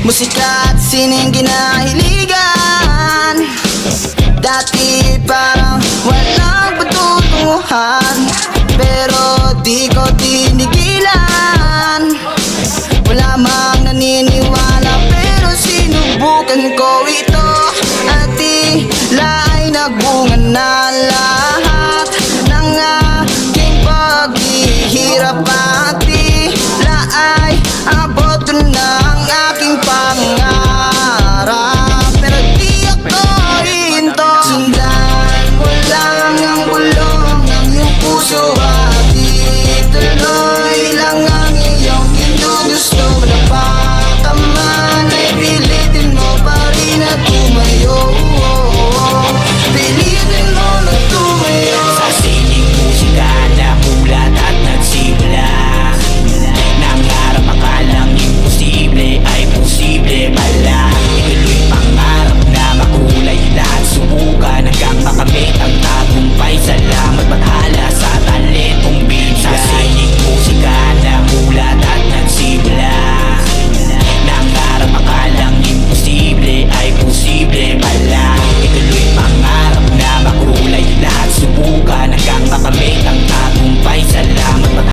Musika at sining kinahiligan. Dati parang walang patutunguhan, pero di ko tinigilan. Wala mang naniniwala, pero sinubukan ko ito.